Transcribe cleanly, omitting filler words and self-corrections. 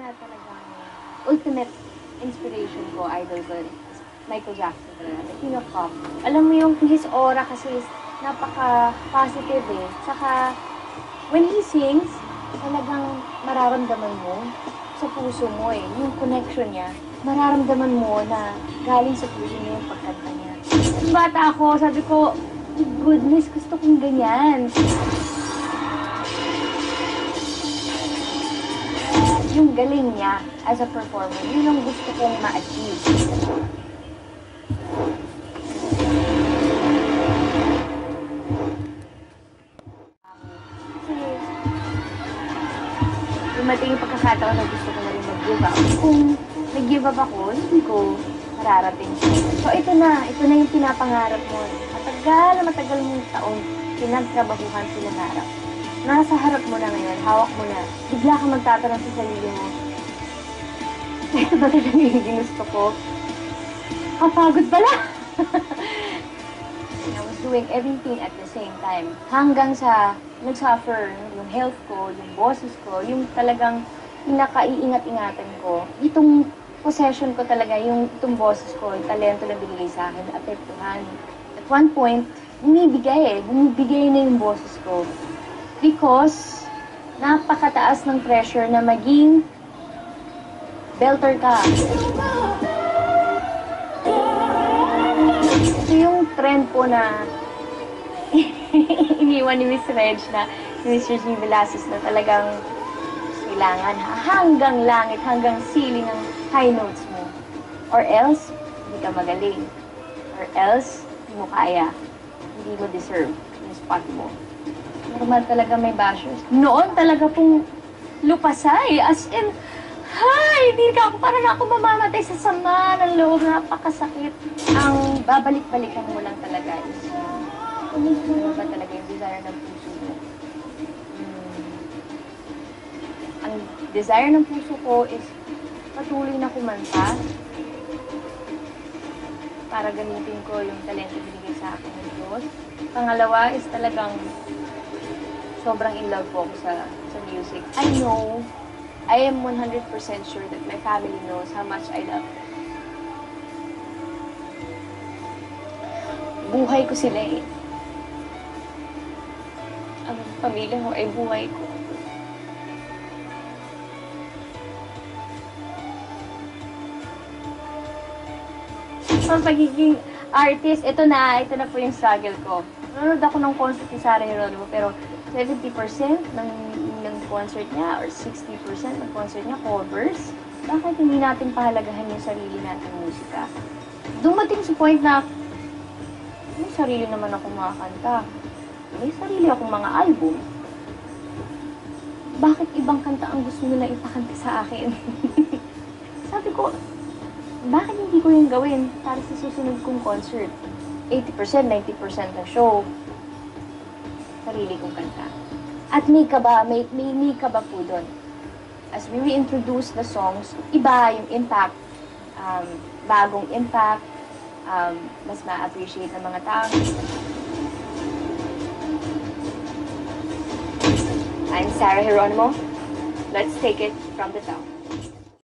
na talagang ultimate inspiration ko, idol ko, Michael Jackson talaga, the king of pop. Alam mo yung his aura kasi is napaka-positive eh. Saka, when he sings, talagang mararamdaman mo sa puso mo eh. Yung connection niya, mararamdaman mo na galing sa puso niya yung pagkanta niya. Nung bata ako, sabi ko, goodness, gusto kong ganyan. Yung galing niya as a performer, yun ang gusto kong ma-achieve. Kasi, dumating yung pagkakataon na gusto ko na rin mag-give up. Kung nag-give up ako, hindi ko mararating. So, ito na yung pinapangarap mo. Matagal mong taon, pinagtrabahuhan, pinangarap. Nasa harap mo na ngayon, hawak mo na, bigla kang magtatanong sa sarili mo, ito ba talaga yung ginusto ko? Kapagod pala! I was doing everything at the same time. Hanggang sa nag-suffer yung health ko, yung boses ko, yung talagang pinaka-iingat-ingatan ko. Itong possession ko talaga, yung itong boses ko, yung talento na binigay sa akin, apektuhan. At one point, bumibigay na yung boses ko. Because, napakataas ng pressure na maging belter ka. Ito yung trend po na iniwan ni Miss Reg na ni Mr. G. Velasquez na talagang kailangan hanggang langit, hanggang ceiling ng high notes mo. Or else, hindi ka magaling. Or else, hindi mo kaya. Hindi mo deserve yung spot mo. Normal talaga may bashers. Noon talaga pong lupasay. As in, hindi ka ako, parang ako mamamatay sa sama ng loob. Napakasakit. Ang babalik-balikan mo lang talaga is ano ba talaga yung desire ng puso mo. Ang desire ng puso ko is patuloy na kumanta para gamitin ko yung talento binigay sa akin ng Diyos. Pangalawa is talagang sobrang in love po ako sa music. I am 100% sure that my family knows how much I love them. Buhay ko sila eh. Ang pamilya ko ay buhay ko. Sa pagiging artist, ito na po yung struggle ko. Nanonood ako ng concert ni Sarah Geronimo, pero 70% ng concert niya or 60% ng concert niya covers. Bakit hindi natin pahalagahan yung sarili nating musika? Dumating sa point na may sarili naman akong mga kanta. May sarili akong mga album. Bakit ibang kanta ang gusto nila ipakanta sa akin? Sabi ko, bakit hindi ko yung gawin para sa susunod kong concert? 80%, 90% ng show, sarili kong kanta. At may kaba po doon. As we reintroduce the songs, iba yung impact, bagong impact, mas ma-appreciate ng mga tao. I'm Sarah Geronimo. Let's take it from the top.